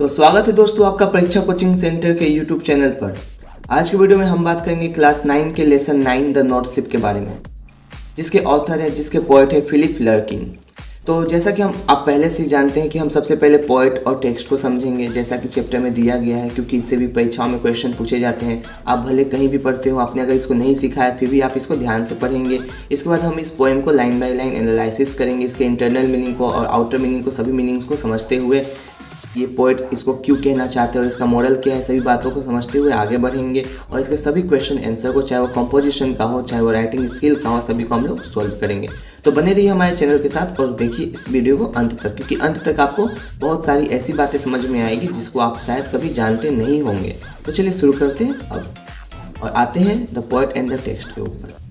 तो स्वागत है दोस्तों आपका परीक्षा कोचिंग सेंटर के यूट्यूब चैनल पर। आज के वीडियो में हम बात करेंगे क्लास 9 के लेसन 9 द नॉर्थ शिप के बारे में, जिसके ऑथर है, जिसके पोएट है फिलिप लर्किन। तो जैसा कि आप पहले से ही जानते हैं कि हम सबसे पहले पोएट और टेक्स्ट को समझेंगे, जैसा कि चैप्टर में दिया गया है, क्योंकि इससे भी परीक्षाओं में क्वेश्चन पूछे जाते हैं। आप भले कहीं भी पढ़ते हो, आपने अगर इसको नहीं सीखा है फिर भी आप इसको ध्यान से पढ़ेंगे। इसके बाद हम इस पोएम को लाइन बाय लाइन एनालिसिस करेंगे, इसके इंटरनल मीनिंग को और आउटर मीनिंग को, सभी मीनिंग्स को समझते हुए ये पोएट इसको क्यों कहना चाहते हैं और इसका मॉरल क्या है, सभी बातों को समझते हुए आगे बढ़ेंगे। और इसके सभी क्वेश्चन आंसर को, चाहे वो कंपोजिशन का हो, चाहे वो राइटिंग स्किल का हो, सभी को हम लोग सॉल्व करेंगे। तो बने रहिए हमारे चैनल के साथ और देखिए इस वीडियो को अंत तक, क्योंकि अंत तक आपको बहुत सारी ऐसी बातें समझ में आएगी जिसको आप शायद कभी जानते नहीं होंगे। तो चलिए शुरू करते हैं अब और आते हैं the poet and the text के ऊपर।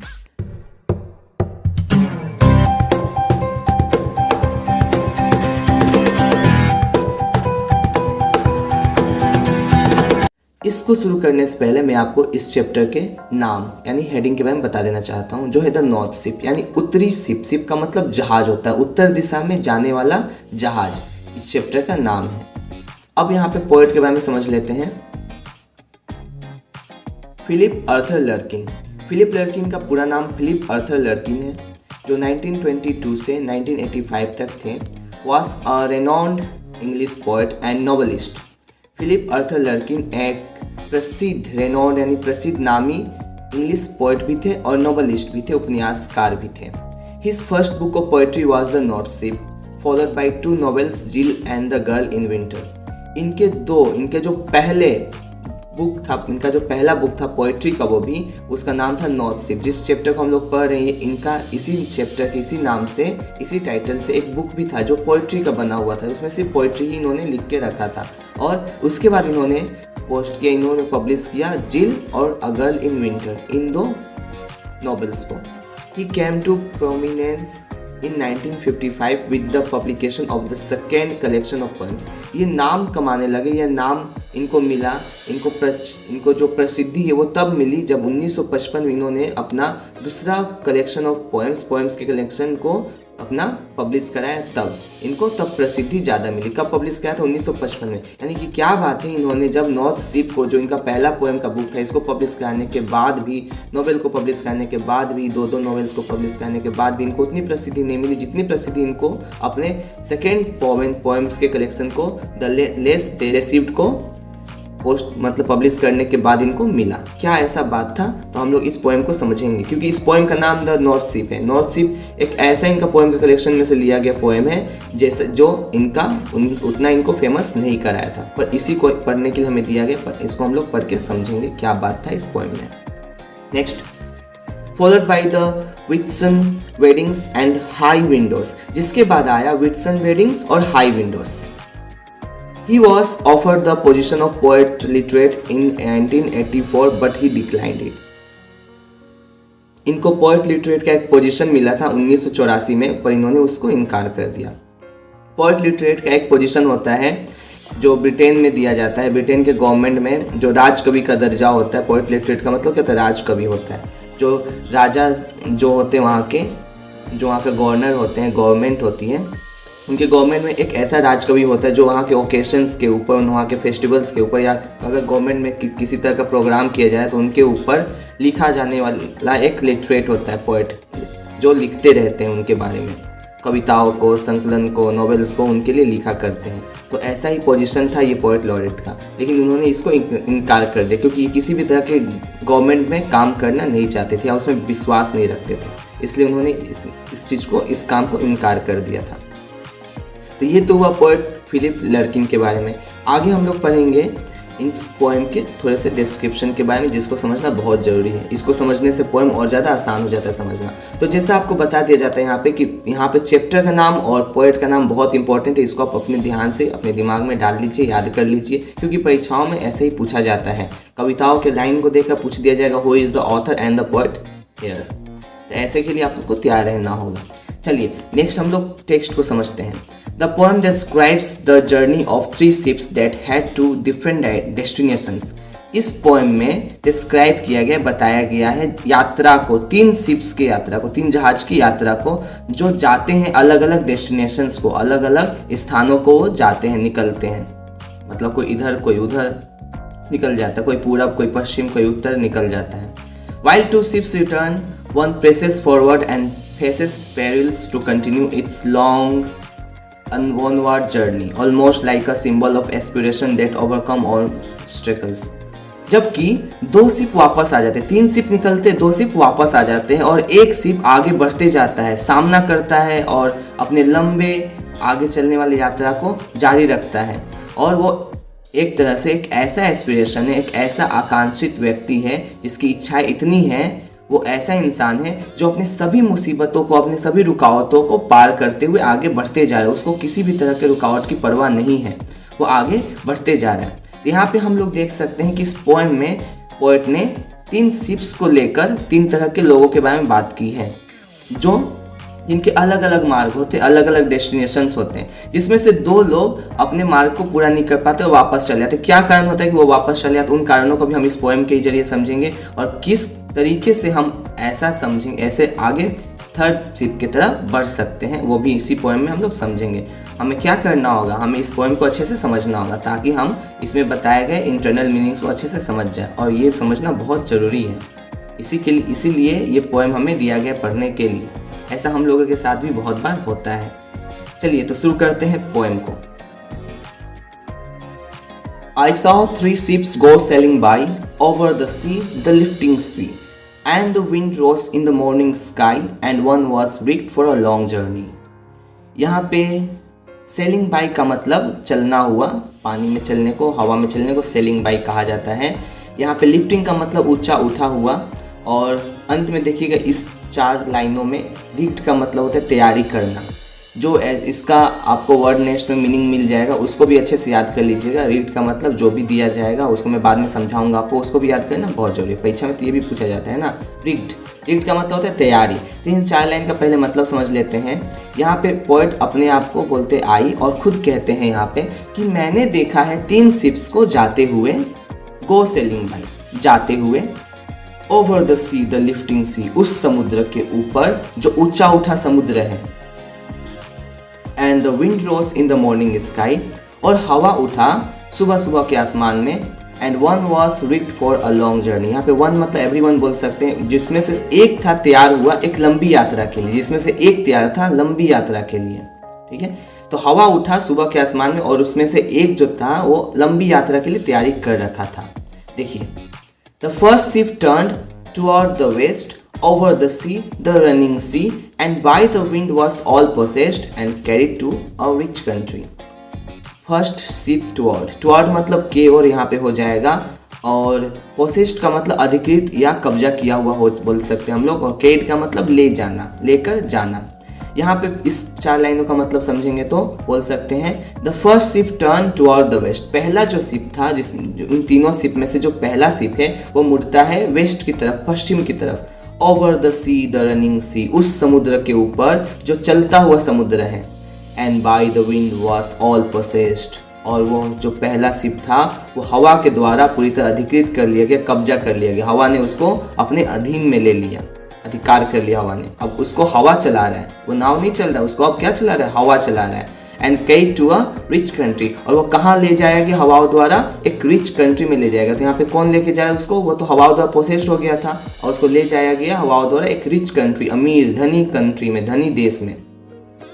इसको शुरू करने से पहले मैं आपको इस चैप्टर के नाम यानी हेडिंग के बारे में बता देना चाहता हूँ, जो है द नॉर्थ शिप यानी उत्तरी शिप। शिप का मतलब जहाज होता है, उत्तर दिशा में जाने वाला जहाज इस चैप्टर का नाम है। अब यहाँ पे पोएट के बारे में समझ लेते हैं। Philip Arthur Larkin. Philip Larkin का पूरा नाम फिलिप आर्थर लर्किन है, जो 1922 से 1985 तक थे। Was a renowned English poet and novelist. Philip Arthur Larkin एक प्रसिद्ध, रेनॉन्ड यानी प्रसिद्ध नामी इंग्लिश पोएट भी थे और नॉवेलिस्ट भी थे, उपन्यासकार भी थे। His first book of poetry was the North Ship, followed by two novels, Jill and the Girl in Winter. इनके जो पहले बुक था, इनका जो पहला बुक था पोएट्री का, वो भी उसका नाम था नॉर्थ शिप। जिस चैप्टर को हम लोग पढ़ रहे हैं, इनका इसी चैप्टर के इसी नाम से, इसी टाइटल से एक बुक भी था जो पोएट्री का बना हुआ था। उसमें सिर्फ पोएट्री ही इन्होंने लिख के रखा था और उसके बाद इन्होंने पोस्ट किया, इन्होंने पब्लिश किया जिल और अ गर्ल इन विंटर, इन दो नॉवेल्स को। He came to prominence in 1955 with the publication of the second collection of poems। ये नाम कमाने लगे, यह नाम इनको मिला, इनको जो प्रसिद्धि है वो तब मिली जब 1955 में इन्होंने अपना दूसरा कलेक्शन ऑफ पोएम्स के कलेक्शन को अपना पब्लिश कराया। तब इनको प्रसिद्धि ज़्यादा मिली। कब पब्लिश किया था? 1955 में। यानी कि क्या बात है, इन्होंने जब नॉर्थ शिप को, जो इनका पहला पोएम का बुक था, इसको पब्लिश कराने के बाद भी, नोवेल को पब्लिश कराने के बाद भी, दो नोवेल्स को पब्लिश कराने के बाद भी इनको उतनी प्रसिद्धि नहीं मिली जितनी प्रसिद्धि इनको अपने सेकेंड पोएम्स के कलेक्शन को, द लेस दे रिसीव्ड को पब्लिश करने के बाद इनको मिला। क्या ऐसा बात था? तो हम लोग इस पोएम को समझेंगे, क्योंकि इस पोएम का नाम द नॉर्थ शिप है। नॉर्थ शिप एक ऐसा इनका पोएम के कलेक्शन में से लिया गया पोएम है जैसे जो उतना इनको फेमस नहीं कराया था, पर इसी को पढ़ने के लिए हमें दिया गया, पर इसको हम लोग पढ़ के समझेंगे क्या बात था इस पोएम में। Next, followed by the Whitson weddings and high Windows. जिसके बाद आया व्हिटसन वेडिंग्स और high Windows. He was offered the position of poet laureate in 1984 but he declined it। इनको पोएट लिटरेट का एक पोजीशन मिला था 1984 में, पर इन्होंने उसको इनकार कर दिया। पोएट लिटरेट का एक पोजीशन होता है जो ब्रिटेन में दिया जाता है। ब्रिटेन के गवर्नमेंट में जो राजकवि का दर्जा होता है, पोएट लिटरेट का मतलब क्या होता है? राजकवि होता है। जो राजा जो होते हैं वहाँ के, जो वहाँ के गवर्नर होते हैं, गवर्नमेंट होती है, उनके गवर्नमेंट में एक ऐसा राजकवि होता है जो वहाँ के ओकेशंस के ऊपर, वहाँ के फेस्टिवल्स के ऊपर, या अगर गवर्नमेंट में किसी तरह का प्रोग्राम किया जाए तो उनके ऊपर लिखा जाने वाला एक लिटरेट होता है, पोएट, जो लिखते रहते हैं उनके बारे में, कविताओं को, संकलन को, नॉवेल्स को उनके लिए लिखा करते हैं। तो ऐसा ही पोजीशन था ये पोएट लॉरेट का, लेकिन उन्होंने इसको इनकार कर दिया, क्योंकि ये किसी भी तरह के गवर्नमेंट में काम करना नहीं चाहते थे या उसमें विश्वास नहीं रखते थे, इसलिए उन्होंने इस चीज़ को, इस काम को इनकार कर दिया था। तो ये तो हुआ पोएट फिलिप लर्किन के बारे में। आगे हम लोग पढ़ेंगे इस पोएम के थोड़े से डिस्क्रिप्शन के बारे में, जिसको समझना बहुत ज़रूरी है। इसको समझने से पोएम और ज़्यादा आसान हो जाता है समझना। तो जैसा आपको बता दिया जाता है यहाँ पे कि यहाँ पे चैप्टर का नाम और पोएट का नाम बहुत इंपॉर्टेंट है। इसको आप अपने ध्यान से अपने दिमाग में डाल लीजिए, याद कर लीजिए, क्योंकि परीक्षाओं में ऐसे ही पूछा जाता है। कविताओं के लाइन को देखकर पूछ दिया जाएगा who is the author and the poet here. तो ऐसे के लिए आपको तैयार रहना होगा। चलिए नेक्स्ट हम लोग टेक्स्ट को समझते हैं। The poem describes the journey of three ships that had two different destinations। इस पोएम में डिस्क्राइब किया गया, बताया गया है यात्रा को, 3 शिप्स की यात्रा को, 3 जहाज की यात्रा को, जो जाते हैं अलग अलग डेस्टिनेशंस को, अलग अलग स्थानों को जाते हैं, निकलते हैं। मतलब कोई इधर कोई उधर निकल जाता है, कोई पूरब कोई पश्चिम कोई उत्तर निकल जाता है। While two ships return, one presses forward and faces perils to continue its long onward journey, almost like a symbol of aspiration that overcome all obstacles. जबकि दो शिप वापस आ जाते हैं, 3 शिप निकलते 2 शिप वापस आ जाते हैं और एक शिप आगे बढ़ते जाता है, सामना करता है और अपने लंबे आगे चलने वाली यात्रा को जारी रखता है। और वो एक तरह से एक ऐसा एस्पिरेशन है, एक ऐसा आकांक्षित व्यक्ति है जिसकी इच्छाएं इतनी हैं, वो ऐसा इंसान है जो अपने सभी मुसीबतों को, अपने सभी रुकावटों को पार करते हुए आगे बढ़ते जा रहा है। उसको किसी भी तरह के रुकावट की परवाह नहीं है, वो आगे बढ़ते जा रहा है। तो यहाँ पे हम लोग देख सकते हैं कि इस पोएम में पोएट ने 3 शिप्स को लेकर 3 तरह के लोगों के बारे में बात की है, जो जिनके अलग अलग मार्ग होते हैं, अलग अलग डेस्टिनेशंस होते हैं, जिसमें से 2 लोग अपने मार्ग को पूरा नहीं कर पाते और वापस चले जाते। क्या कारण होता है कि वो वापस चले जाते, उन कारणों को भी हम इस पोएम के जरिए समझेंगे और किस तरीके से हम ऐसा समझेंगे, ऐसे आगे थर्ड शिप की तरफ बढ़ सकते हैं, वो भी इसी पोएम में हम लोग समझेंगे। हमें क्या करना होगा, हमें इस पोएम को अच्छे से समझना होगा ताकि हम इसमें बताए गए इंटरनल मीनिंग्स को अच्छे से समझ जाए, और ये समझना बहुत ज़रूरी है। इसीलिए ये पोएम हमें दिया गया पढ़ने के लिए। ऐसा हम लोगों के साथ भी बहुत बार होता है। चलिए तो शुरू करते हैं पोएम को। I saw 3 ships go sailing by over the sea, the lifting sea, and the wind rose in the morning sky, and one was rigged for a long journey. यहाँ पे sailing by का मतलब चलना हुआ, पानी में चलने को, हवा में चलने को sailing by कहा जाता है। यहाँ पे lifting का मतलब ऊंचा उठा हुआ, और अंत में देखिएगा इस 4 लाइनों में रिग्ड का मतलब होता है तैयारी करना। जो इसका आपको वर्ड नेक्स्ट में मीनिंग मिल जाएगा, उसको भी अच्छे से याद कर लीजिएगा। रिग्ड का मतलब जो भी दिया जाएगा उसको मैं बाद में समझाऊंगा आपको, उसको भी याद करना बहुत जरूरी है। परीक्षा में तो ये भी पूछा जाता है ना, रिग्ड का मतलब होता है तैयारी। तो इन 4 लाइन का पहले मतलब समझ लेते हैं। यहाँ पे पोएट अपने आप को बोलते आई और खुद कहते हैं यहाँ पे कि मैंने देखा है 3 शिप्स को जाते हुए, गो सेलिंग बाई, जाते हुए, over the sea the lifting sea, उस समुद्र के ऊपर जो ऊंचा उठा समुद्र है, and the wind rose in the morning sky, और हवा उठा सुबह सुबह के आसमान में, and one was rigged for a long journey. यहाँ पे वन मतलब एवरीवन बोल सकते हैं, जिसमें से एक था तैयार हुआ एक लंबी यात्रा के लिए, जिसमें से एक तैयार था लंबी यात्रा के लिए। ठीक है, तो हवा उठा सुबह के आसमान में और उसमें से एक जो था वो लंबी यात्रा के लिए तैयारी कर रखा था। देखिए, The first ship turned toward the west, over the sea, the running sea, and by the wind was all possessed and carried to a rich country. First ship toward मतलब के और यहाँ पे हो जाएगा, और possessed का मतलब अधिकृत या कब्जा किया हुआ हो बोल सकते हैं हम लोग, और carried का मतलब ले जाना, लेकर जाना। यहाँ पे इस 4 लाइनों का मतलब समझेंगे तो बोल सकते हैं the first ship turn toward the west. पहला जो शिप था, इन तीनों शिप में से जो पहला शिप है वो मुड़ता है वेस्ट की तरफ, पश्चिम की तरफ। Over the sea the running sea, उस समुद्र के ऊपर जो चलता हुआ समुद्र है। And by the wind was all possessed, और वो जो पहला शिप था वो हवा के द्वारा पूरी तरह अधिकृत कर लिया गया, कब्जा कर लिया गया। हवा ने उसको अपने अधीन में ले लिया, अधिकार कर लिया हवा ने। अब उसको हवा चला रहा है, वो नाव नहीं चल रहा, उसको अब क्या चला रहा है, हवा चला रहा है। And carried to a rich country, और वो कहाँ ले जाएगा हवाओं द्वारा, एक रिच कंट्री में ले जाएगा। तो यहाँ पे कौन लेके जा रहा है उसको, वो तो हवाओं द्वारा पोसेस्ड हो गया था और उसको ले जाया गया हवाओं द्वारा एक रिच कंट्री, अमीर धनी कंट्री में, धनी देश में।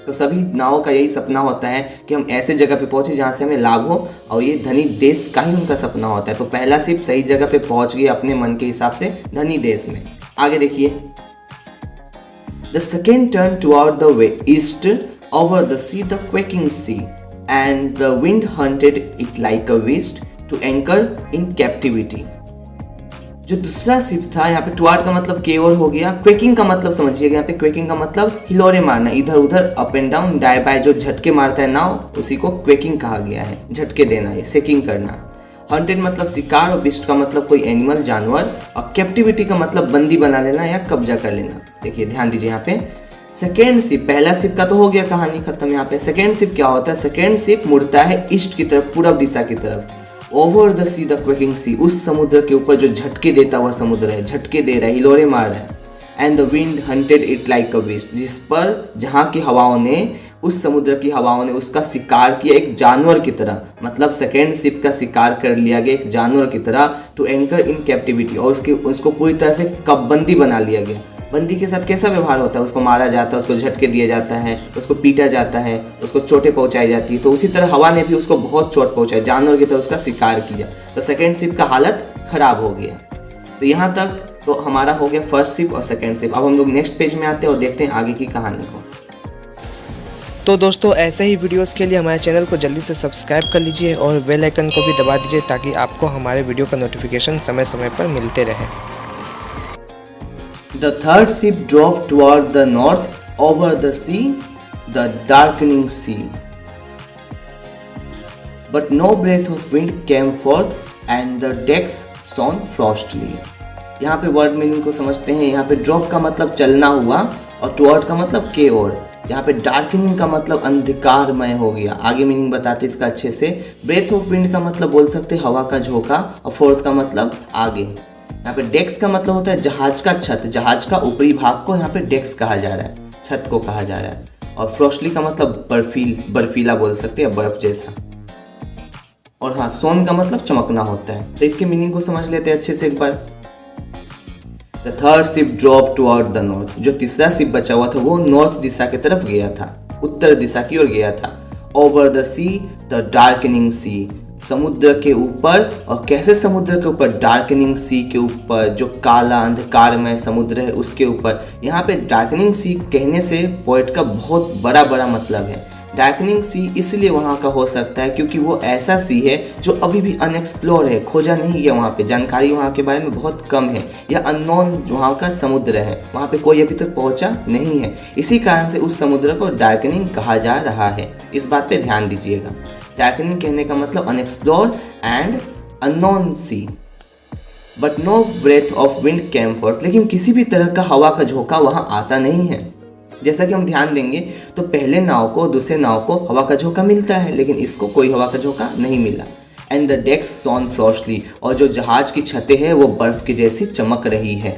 तो सभी नावों का यही सपना होता है कि हम ऐसे जगह पे पहुंचे जहाँ से हमें लाभ हो, और ये धनी देश का ही उनका सपना होता है। तो पहला शिप सही जगह पे पहुंच गया अपने मन के हिसाब से, धनी देश में। आगे देखिए, The second turned toward the east, over the sea the quaking sea, and the wind hunted it like a beast to anchor in captivity. जो दूसरा शिप था, यहाँ पे टुवर्ड का मतलब की ओर हो गया, क्वेकिंग का मतलब समझिएगा। यहाँ पे क्वेकिंग का मतलब हिलोरे मारना, इधर उधर अप एंड डाउन, दाएं बाएं जो झटके मारता है नाव, उसी को क्वेकिंग कहा गया है, झटके देना, ये शेकिंग करना। हंटेड मतलब शिकार, और बिस्ट का मतलब कोई एनिमल, जानवर, और कैप्टिविटी का मतलब बंदी बना लेना या कब्जा कर लेना। देखिए ध्यान दीजिए, यहाँ पे सेकेंड शिप, पहला शिप का तो हो गया कहानी खत्म। यहाँ पे सेकेंड शिप क्या होता है, सेकेंड शिप मुड़ता है ईस्ट की तरफ, पूरब दिशा की तरफ। ओवर द सी द क्वेकिंग सी, उस समुद्र के ऊपर जो झटके देता हुआ समुद्र है, झटके दे रहा है, हिलोरे मार रहा है। And the wind hunted it like a beast, जिस पर जहाँ की हवाओं ने उस समुद्र की हवाओं ने उसका शिकार किया एक जानवर की तरह, मतलब सेकेंड शिप का शिकार कर लिया गया एक जानवर की तरह, टू एंकर इन कैप्टिविटी, और उसको पूरी तरह से बंदी बना लिया गया। बंदी के साथ कैसा व्यवहार होता है, उसको मारा जाता है, उसको झटके दिया जाता है, उसको पीटा जाता है, उसको चोटें पहुंचाई जाती है। तो उसी तरह हवा ने भी उसको बहुत चोट पहुंचाई, जानवर की तरह उसका शिकार किया। तो सेकेंड शिप का हालत खराब हो गया। तो यहाँ तक तो हमारा हो गया फर्स्ट शिप और सेकेंड शिप। अब हम लोग नेक्स्ट पेज में आते हैं और देखते हैं आगे की कहानी को। तो दोस्तों ऐसे ही वीडियोस के लिए हमारे चैनल को जल्दी से सब्सक्राइब कर लीजिए और बेल आइकन को भी दबा दीजिए ताकि आपको हमारे वीडियो का नोटिफिकेशन समय समय पर मिलते रहे। The third ship dropped toward the north over the sea, the darkening sea. But no breath of wind came forth and the decks shone frostily. यहाँ पे वर्ड मीनिंग को समझते हैं। यहाँ पे ड्रॉप का मतलब चलना हुआ और टुवर्ड का मतलब के ओर। यहाँ पे डार्कनिंग का मतलब अंधकारमय हो गया। आगे मीनिंग बताते इसका अच्छे से। ब्रेथ ऑफ विंड का मतलब बोल सकते हैं हवा का झोंका, और फोर्थ का मतलब आगे। यहाँ पे डेक्स का मतलब होता है जहाज का छत, जहाज का ऊपरी भाग को यहाँ पे डेक्स कहा जा रहा है, छत को कहा जा रहा है। और फ्रॉस्टली का मतलब बर्फीला बोल सकते हैं, बर्फ जैसा। और हाँ, सोन का मतलब चमकना होता है। तो इसके मीनिंग को समझ लेते हैं अच्छे से एक बार। The third ship dropped toward the north. जो तीसरा शिप बचा हुआ था वो नॉर्थ दिशा की तरफ गया था, उत्तर दिशा की ओर गया था। Over the sea, the darkening sea. समुद्र के ऊपर, और कैसे समुद्र के ऊपर? डार्कनिंग सी के ऊपर, जो काला अंधकारमय समुद्र है उसके ऊपर। यहाँ पे डार्कनिंग सी कहने से पोएट का बहुत बड़ा मतलब है। डार्कनिंग सी इसलिए वहाँ का हो सकता है क्योंकि वो ऐसा सी है जो अभी भी अनएक्सप्लोर है, खोजा नहीं गया, वहाँ पे जानकारी वहाँ के बारे में बहुत कम है, या अननोन वहाँ का समुद्र है, वहाँ पे कोई अभी तक पहुँचा नहीं है। इसी कारण से उस समुद्र को डार्कनिंग कहा जा रहा है। इस बात पे ध्यान दीजिएगा। डार्कनिंग कहने का मतलब unexplore and unknown sea. But no breath of wind came forth, लेकिन किसी भी तरह का हवा का झोंका वहाँ आता नहीं है। जैसा कि हम ध्यान देंगे तो पहले नाव को, दूसरे नाव को हवा का झोंका मिलता है, लेकिन इसको कोई हवा का झोंका नहीं मिला। एंड द डेक्स शॉन फ्रॉस्टली, और जो जहाज की छतें हैं वो बर्फ की जैसी चमक रही है।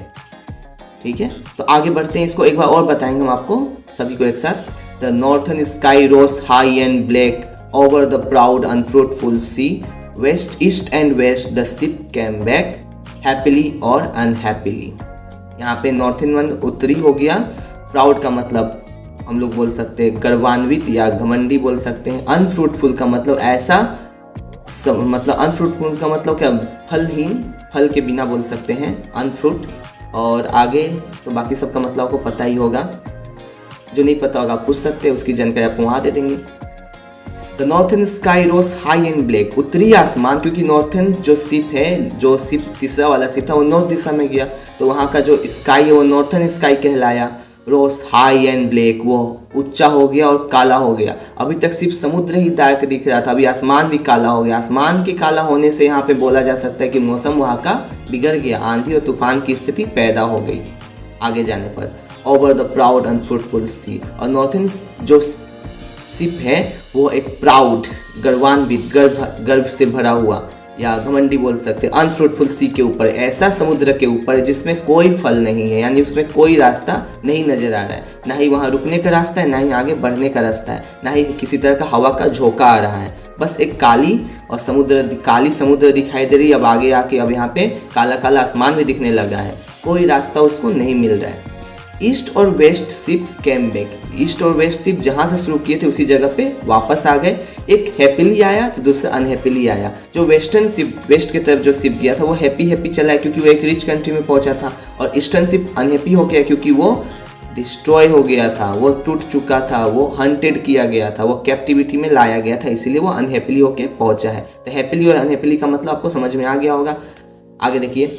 ठीक है, तो आगे बढ़ते हैं, इसको एक बार और बताएंगे हम आपको सभी को एक साथ। The northern sky rose high and black over the proud unfruitful sea, west east and west the ship came back happily और अनहैप्पीली। यहाँ पे नॉर्थन वन उत्तरी हो गया। प्राउड का मतलब हम लोग बोल सकते हैं गर्वान्वित या घमंडी बोल सकते हैं। अनफ्रूटफुल का मतलब ऐसा मतलब अनफ्रूटफुल का मतलब क्या? फलहीन, फल के बिना बोल सकते हैं अनफ्रूट। और आगे तो बाकी सबका मतलब आपको पता ही होगा, जो नहीं पता होगा आप पूछ सकते हैं, उसकी जानकारी आपको वहाँ दे देंगे। The northern sky rose high and black, उत्तरी आसमान, क्योंकि नॉर्थन जो शिप है, जो शिप तीसरा वाला शिप था वो नॉर्थ दिशा में गया, तो वहाँ का जो स्काई है वो नॉर्थन स्काई कहलाया। रोज हाई एंड ब्लैक, वो ऊंचा हो गया और काला हो गया। अभी तक सिर्फ समुद्र ही डार्क दिख रहा था, अभी आसमान भी काला हो गया। आसमान के काला होने से यहाँ पे बोला जा सकता है कि मौसम वहाँ का बिगड़ गया, आंधी और तूफान की स्थिति पैदा हो गई आगे जाने पर। ओवर द प्राउड अनफ्रूटफुल सी, और नॉर्थन जो शिप है वो एक प्राउड, गर्वान्वित, गर्व से भरा हुआ या घमंडी बोल सकते हैं, अनफ्रूटफुल सी के ऊपर, ऐसा समुद्र के ऊपर जिसमें कोई फल नहीं है, यानी उसमें कोई रास्ता नहीं नजर आ रहा है। ना ही वहाँ रुकने का रास्ता है, ना ही आगे बढ़ने का रास्ता है, ना ही किसी तरह का हवा का झोंका आ रहा है। बस एक काली समुद्र दिखाई दे रही है। अब आगे आके अब यहाँ पे काला काला आसमान भी दिखने लगा है, कोई रास्ता उसको नहीं मिल रहा है। ईस्ट और west ship came back, east और वेस्ट शिप जहाँ से शुरू किए थे उसी जगह पे वापस आ गए। एक हैप्पीली आया तो दूसरा अनहैप्पीली आया। जो वेस्टर्न शिप, वेस्ट की तरफ जो शिप गया था वो हैप्पी चला है क्योंकि वो एक रिच कंट्री में पहुंचा था, और ईस्टर्न शिप अनहैप्पी हो गया क्योंकि वो डिस्ट्रॉय हो गया था, वो टूट चुका था, वो हंटेड किया गया था, वो कैप्टिविटी में लाया गया था, इसीलिए वो अनहैप्पीली होके पहुंचा है। तो हैप्पीली और अनहैप्पीली का मतलब आपको समझ में आ गया होगा। आगे देखिए,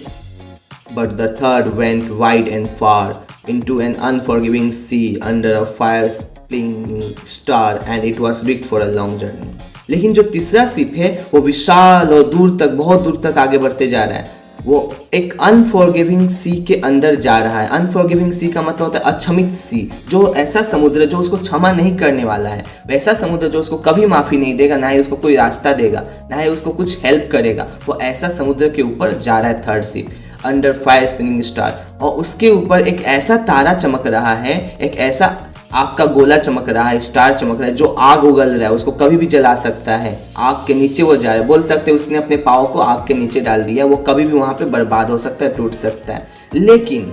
but the third went wide and far into an unforgiving sea under a fire-spilling star and it was rigged for a long journey। लेकिन जो तीसरा शिप है वो विशाल और दूर तक, बहुत दूर तक आगे बढ़ते जा रहा है। वो एक अनफॉरगिविंग सी के अंदर जा रहा है। अनफॉरगिविंग सी का मतलब होता है अक्षमित सी, जो ऐसा समुद्र जो उसको क्षमा नहीं करने वाला है, वैसा समुद्र जो उसको कभी माफ़ी नहीं देगा, ना ही उसको कोई रास्ता देगा, ना ही उसको कुछ हेल्प करेगा। वो ऐसा समुद्र के ऊपर जा रहा है third ship, under fire spinning star, और उसके ऊपर एक ऐसा तारा चमक रहा है, एक ऐसा आग का गोला चमक रहा है, स्टार चमक रहा है, जो आग उगल रहा है उसको कभी भी जला सकता है। आग के नीचे वो जा रहा है, बोल सकते हैं उसने अपने पाँव को आग के नीचे डाल दिया, वो कभी भी वहाँ पे बर्बाद हो सकता है, टूट सकता है। लेकिन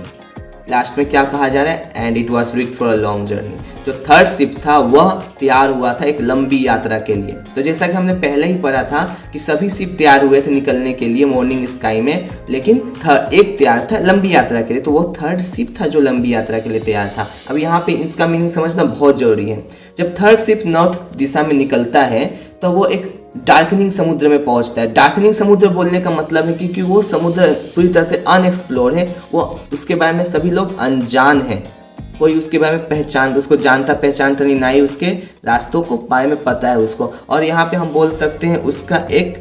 लास्ट में क्या कहा जा रहा है, and it was rid for a long journey. जो थर्ड शिप था वह तैयार हुआ था एक लंबी यात्रा के लिए। तो जैसा कि हमने पहले ही पढ़ा था कि सभी शिप तैयार हुए थे निकलने के लिए मॉर्निंग स्काई में, लेकिन एक तैयार था लंबी यात्रा के लिए, तो वो थर्ड शिप था जो लंबी यात्रा के लिए तैयार था। अब यहाँ पे इसका मीनिंग समझना बहुत जरूरी है। जब थर्ड शिप नॉर्थ दिशा में निकलता है तो वो एक डार्कनिंग समुद्र में पहुंचता है। डार्कनिंग समुद्र बोलने का मतलब है क्योंकि वो समुद्र पूरी तरह से अनएक्सप्लोर है, वो उसके बारे में सभी लोग अनजान हैं, कोई उसके बारे में उसको जानता पहचानता नहीं, ना ही उसके रास्तों को बारे में पता है उसको। और यहाँ पे हम बोल सकते हैं उसका एक,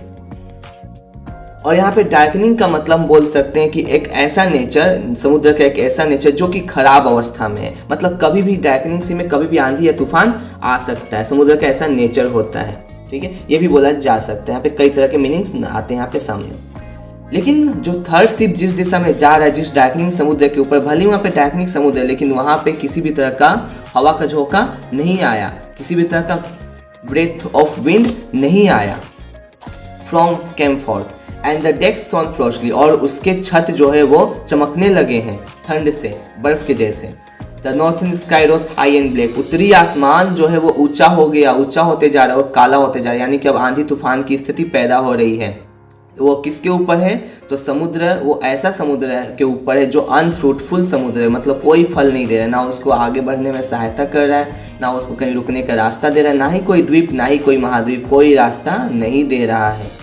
और यहाँ पे डार्कनिंग का मतलब हम बोल सकते हैं कि एक ऐसा नेचर, समुद्र का एक ऐसा नेचर जो कि खराब अवस्था में है, मतलब कभी भी डार्कनिंग सी में कभी भी आंधी या तूफान आ सकता है, समुद्र का ऐसा नेचर होता है। ठीक है, ये भी बोला जा सकता है। यहाँ पे कई तरह के मीनिंग्स आते हैं यहाँ पे सामने। लेकिन जो थर्ड शिप जिस दिशा में जा रहा है, जिस डार्कनिंग समुद्र के ऊपर, भले वहाँ पे डार्कनिंग समुद्र है लेकिन वहाँ पे किसी भी तरह का हवा का झोंका नहीं आया, किसी भी तरह का ब्रेथ ऑफ विंड नहीं आया। From came forth and the decks shone frostily, और उसके छत जो है वो चमकने लगे हैं ठंड से, बर्फ के जैसे। The northern sky rose high and black, उत्तरी आसमान जो है वो ऊंचा हो गया, ऊंचा होते जा रहा है और काला होते जा रहा है, यानी कि अब आंधी तूफान की स्थिति पैदा हो रही है। वो किसके ऊपर है, तो समुद्र, वो ऐसा समुद्र के ऊपर है जो अनफ्रूटफुल समुद्र है, मतलब कोई फल नहीं दे रहा है, ना उसको आगे बढ़ने में सहायता कर रहा है, ना उसको कहीं रुकने का रास्ता दे रहा है, ना ही कोई द्वीप, ना ही कोई महाद्वीप, कोई रास्ता नहीं दे रहा है।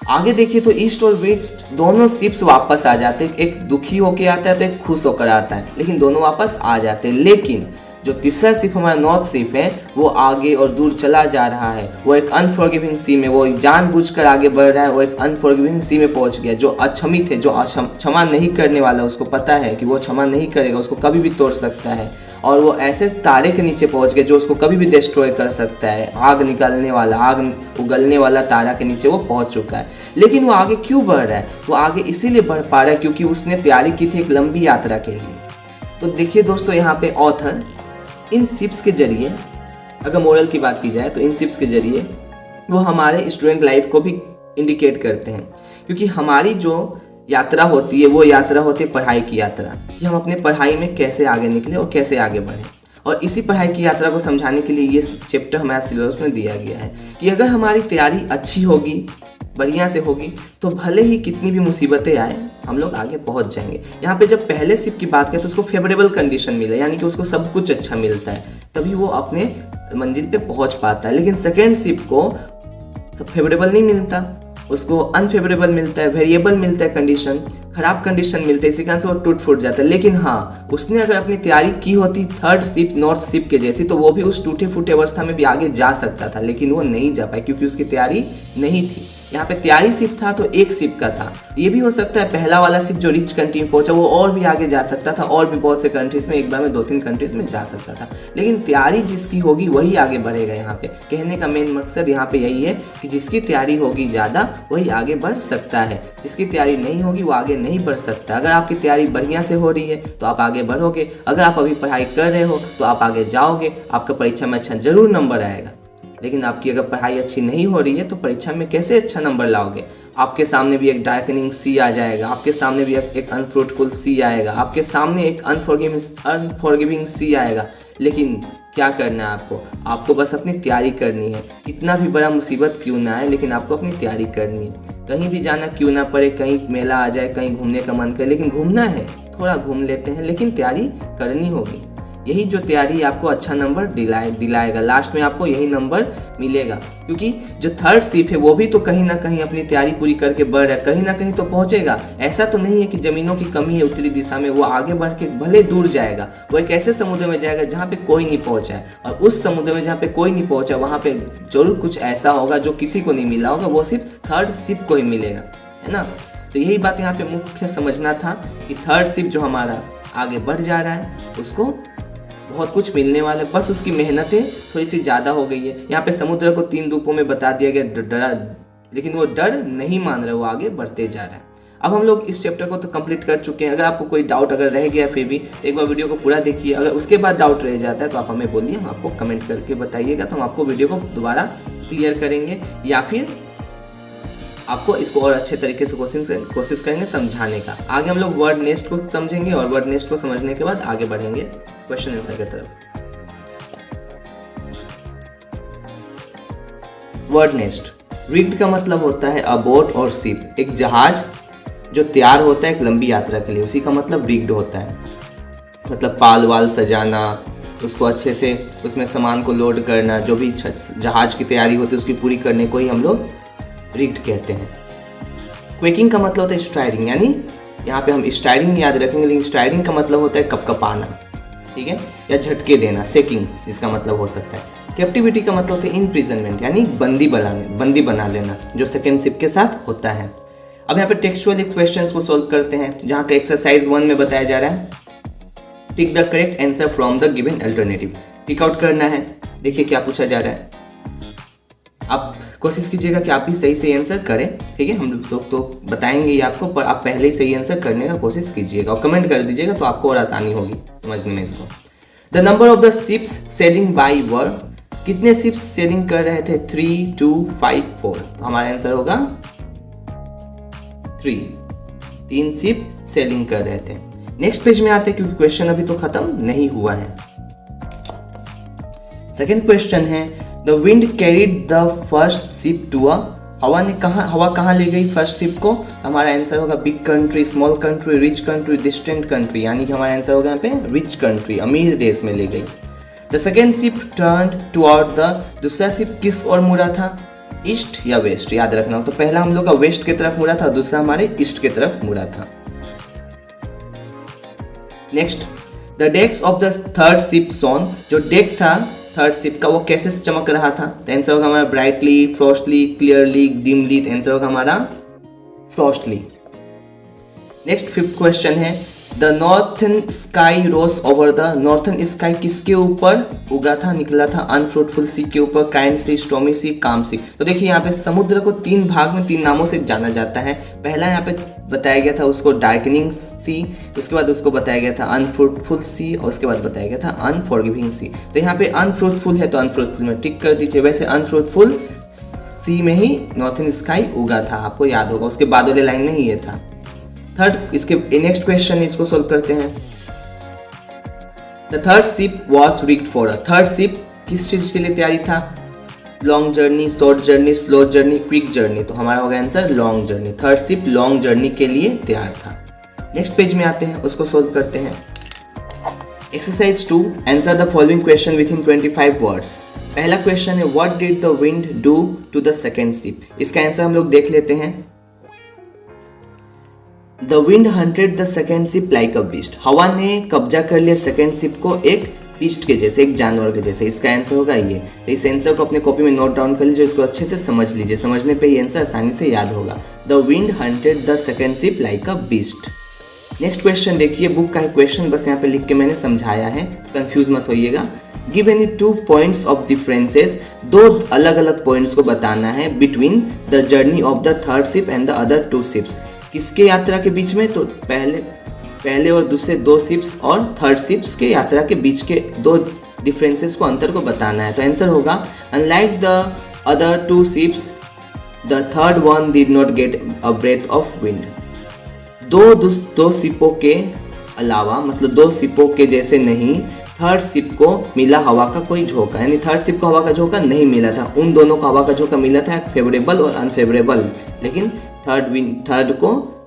आगे देखिए तो ईस्ट और वेस्ट दोनों शिप्स वापस आ जाते हैं, एक दुखी होके आता है तो एक खुश होकर आता है, लेकिन दोनों वापस आ जाते हैं। लेकिन जो तीसरा शिप हमारा नॉर्थ शिप है वो आगे और दूर चला जा रहा है, वो एक अनफॉरगिविंग सी में, वो जानबूझकर आगे बढ़ रहा है, वो एक अनफॉरगिविंग सी में पहुंच गया। जो अक्षमित है, जो क्षमा नहीं करने वाला, उसको पता है कि वो क्षमा नहीं करेगा, उसको कभी भी तोड़ सकता है, और वो ऐसे तारे के नीचे पहुंच गए जो उसको कभी भी डिस्ट्रॉय कर सकता है। आग निकालने वाला, आग उगलने वाला तारा के नीचे वो पहुंच चुका है। लेकिन वो आगे क्यों बढ़ रहा है, वो आगे इसीलिए बढ़ पा रहा है क्योंकि उसने तैयारी की थी एक लंबी यात्रा के लिए। तो देखिए दोस्तों, यहाँ पे ऑथर इन शिप्स के जरिए, अगर मोरल की बात की जाए तो इन शिप्स के जरिए वो हमारे स्टूडेंट लाइफ को भी इंडिकेट करते हैं, क्योंकि हमारी जो यात्रा होती है वो यात्रा होती है पढ़ाई की यात्रा, कि हम अपने पढ़ाई में कैसे आगे निकले और कैसे आगे बढ़े। और इसी पढ़ाई की यात्रा को समझाने के लिए ये चैप्टर हमारे सिलेबस में दिया गया है कि अगर हमारी तैयारी अच्छी होगी, बढ़िया से होगी, तो भले ही कितनी भी मुसीबतें आए हम लोग आगे पहुंच जाएंगे। यहाँ पे जब पहले शिप की बात करें तो उसको फेवरेबल कंडीशन मिले, यानी कि उसको सब कुछ अच्छा मिलता है, तभी वो अपने मंजिल पे पहुंच पाता है। लेकिन सेकेंड शिप को सब फेवरेबल नहीं मिलता, उसको अनफेवरेबल मिलता है, वेरिएबल मिलता है, कंडीशन खराब कंडीशन मिलते हैं, इसी कारण से वो टूट फूट जाता है। लेकिन हाँ, उसने अगर अपनी तैयारी की होती थर्ड शिप नॉर्थ शिप के जैसी, तो वो भी उस टूटे फूटे अवस्था में भी आगे जा सकता था, लेकिन वो नहीं जा पाया क्योंकि उसकी तैयारी नहीं थी। यहाँ पे तैयारी शिप था तो एक शिप का था। ये भी हो सकता है पहला वाला शिप जो रिच कंट्री में पहुंचा वो और भी आगे जा सकता था, और भी बहुत से कंट्रीज में, एक बार में 2-3 कंट्रीज में जा सकता था, लेकिन तैयारी जिसकी होगी वही आगे बढ़ेगा। यहाँ पे कहने का मेन मकसद यहाँ पे यही है कि जिसकी तैयारी होगी ज़्यादा वही आगे बढ़ सकता है, जिसकी तैयारी नहीं होगी वो आगे नहीं बढ़ सकता। अगर आपकी तैयारी बढ़िया से हो रही है तो आप आगे बढ़ोगे, अगर आप अभी पढ़ाई कर रहे हो तो आप आगे जाओगे, आपका परीक्षा में अच्छा जरूर नंबर आएगा। लेकिन आपकी अगर पढ़ाई अच्छी नहीं हो रही है तो परीक्षा में कैसे अच्छा नंबर लाओगे। आपके सामने भी एक डार्कनिंग सी आ जाएगा, आपके सामने भी एक अनफ्रूटफुल सी आएगा, आपके सामने एक अनफॉरगिविंग सी आएगा। लेकिन क्या करना है आपको, आपको बस अपनी तैयारी करनी है। कितना भी बड़ा मुसीबत क्यों ना आए, लेकिन आपको अपनी तैयारी करनी है। कहीं भी जाना क्यों ना पड़े, कहीं मेला आ जाए, कहीं घूमने का मन करे, लेकिन घूमना है, थोड़ा घूम लेते हैं, लेकिन तैयारी करनी होगी। यही जो तैयारी आपको अच्छा नंबर दिलाएगा, लास्ट में आपको यही नंबर मिलेगा। क्योंकि जो थर्ड शिप है वो भी तो कहीं ना कहीं अपनी तैयारी पूरी करके बढ़ रहा है, कहीं ना कहीं तो पहुंचेगा। ऐसा तो नहीं है कि ज़मीनों की कमी है उत्तरी दिशा में, वो आगे बढ़ के भले दूर जाएगा, वो एक ऐसे समुद्र में जाएगा जहाँ पे कोई नहीं पहुँचा है, और उस समुद्र में जहाँ पे कोई नहीं पहुँचा वहाँ पे जरूर कुछ ऐसा होगा जो किसी को नहीं मिला होगा, वो सिर्फ थर्ड शिप को ही मिलेगा, है ना। तो यही बात यहाँ पे मुख्य समझना था कि थर्ड शिप जो हमारा आगे बढ़ जा रहा है उसको बहुत कुछ मिलने वाला है, बस उसकी मेहनतें थोड़ी सी ज़्यादा हो गई है। यहाँ पे समुद्र को 3 रूपों में बता दिया गया डरा, लेकिन वो डर नहीं मान रहा, वो आगे बढ़ते जा रहा है। अब हम लोग इस चैप्टर को तो कंप्लीट कर चुके हैं। अगर आपको कोई डाउट अगर रह गया फिर भी एक बार वीडियो को पूरा देखिए। अगर उसके बाद डाउट रह जाता है तो आप हमें बोलिए, हम आपको कमेंट करके बताइएगा, तो हम आपको वीडियो को दोबारा क्लियर करेंगे या फिर आपको इसको और अच्छे तरीके से कोशिश करेंगे समझाने का। आगे हम लोग वर्ड नेस्ट को समझेंगे और वर्ड नेस्ट को समझने के बाद आगे बढ़ेंगे क्वेश्चन आंसर की तरफ। Word nest. रिग्ड का मतलब होता है अ बोट और शिप, एक जहाज जो तैयार होता है एक लंबी यात्रा के लिए, उसी का मतलब रिग्ड होता है। मतलब पाल वाल सजाना, उसको अच्छे से उसमें सामान को लोड करना, जो भी जहाज की तैयारी होती है उसकी पूरी करने को ही हम लोग रिग्ड कहते हैं। क्वेकिंग का मतलब होता है स्टायरिंग, यानी यहाँ पे हम स्टायरिंग याद रखेंगे, लेकिन स्टायरिंग का मतलब होता है कपकपाना, ठीक है, या झटके देना, शेकिंग इसका मतलब हो सकता है। कैप्टिविटी का मतलब होता है इनप्रिजनमेंट, यानी बंदी बना लेना, जो सेकेंड शिप के साथ होता है। अब यहाँ पे टेक्सचुअल क्वेश्चंस को सॉल्व करते हैं, जहाँ का एक्सरसाइज 1 में बताया जा रहा है tick the correct answer from the given alternative. Tick out करना है। देखिए क्या पूछा जा रहा है, आप कोशिश कीजिएगा कि आप भी सही आंसर करें, ठीक है। हम लोग तो बताएंगे ही आपको, पर आप पहले ही सही आंसर करने का कोशिश कीजिएगा और कमेंट कर दीजिएगा, तो आपको और आसानी होगी समझने में इसको। The number of the ships sailing by were, कितने शिप्स सेलिंग कर रहे थे? 3, 2, 5, 4। तो हमारा आंसर होगा 3 शिप सेलिंग कर रहे थे। नेक्स्ट पेज में आते हैं क्योंकि क्वेश्चन अभी तो खत्म नहीं हुआ है। सेकंड क्वेश्चन है the wind carried the first ship to a, हवा कहाँ ले गई फर्स्ट शिप को? हमारा आंसर होगा big country, small country, rich country, distant country, यानी कि हमारा आंसर होगा यहाँ पे रिच कंट्री, अमीर देश में ले गई। The second ship turned toward the, दूसरा शिप किस ओर मुड़ा था? ईस्ट या वेस्ट, याद रखना हो। तो पहला हम लोग का वेस्ट की तरफ मुड़ा था, दूसरा हमारे ईस्ट की तरफ मुड़ा था। Next, the decks of the third ship shone, जो डेक था थर्ड शिप का वो कैसे चमक रहा था? तो आंसर होगा हमारा ब्राइटली, फ्रॉस्टली, क्लियरली, डिमली। तो आंसर होगा हमारा फ्रॉस्टली। नेक्स्ट फिफ्थ क्वेश्चन है the northern sky rose over the, northern sky किसके ऊपर उगा था, निकला था? अनफ्रूटफुल सी के ऊपर, काइंड सी, स्टॉर्मी सी, काम सी। तो देखिए यहाँ पे समुद्र को 3 भाग में 3 नामों से जाना जाता है। पहला यहाँ पे बताया गया था उसको डार्कनिंग सी, उसके बाद उसको बताया गया था अनफ्रूटफुल सी, और उसके बाद बताया गया था अनफॉरगिविंग सी। तो यहाँ पे अनफ्रूटफुल है तो अनफ्रूटफुल में टिक कर दीजिए। वैसे अनफ्रूटफुल सी में ही नॉर्थन स्काई उगा था, आपको याद होगा, उसके बाद वाले लाइन में ही ये था। थर्ड, इसके नेक्स्ट क्वेश्चन इसको सोल्व करते हैं। The third ship was rigged for a, third ship किस चीज के लिए तैयारी था? Long journey, short journey, slow journey, quick journey. तो हमारा होगा answer long journey. Third ship long journey के लिए तैयार था। नेक्स्ट पेज में आते हैं, उसको सोल्व करते हैं। Exercise 2, answer the following question within 25 words. पहला क्वेश्चन है what did the wind do to the second ship. इसका आंसर हम लोग देख लेते हैं। The wind hunted the second ship like a beast, हवा ने कब्जा कर लिया सेकेंड शिप को एक बीस्ट के जैसे, एक जानवर के जैसे। इसका आंसर होगा ये। तो इस आंसर को अपने कॉपी में नोट डाउन कर लीजिए, इसको अच्छे से समझ लीजिए, समझने पे ये आंसर आसानी से याद होगा। The wind hunted the second ship like a beast. Next question देखिए, बुक का है क्वेश्चन, बस यहाँ पे लिख के मैंने समझाया है, कंफ्यूज मत होइएगा। Give any 2 points of differences, 2 अलग अलग पॉइंट्स को बताना है between the journey of the third ship and the other 2 ships. किसके यात्रा के बीच में? तो पहले और दूसरे 2 शिप्स और थर्ड शिप्स के यात्रा के बीच के 2 डिफरेंसेस को, अंतर को बताना है। तो आंसर होगा unlike the other 2 ships the third one did not get a breath of wind. दो शिपों के अलावा, मतलब 2 शिपों के जैसे नहीं, थर्ड शिप को मिला हवा का कोई झोंका, यानी थर्ड शिप को हवा का झोंका नहीं मिला था। उन दोनों को हवा का झोंका मिला था, फेवरेबल और अनफेवरेबल, लेकिन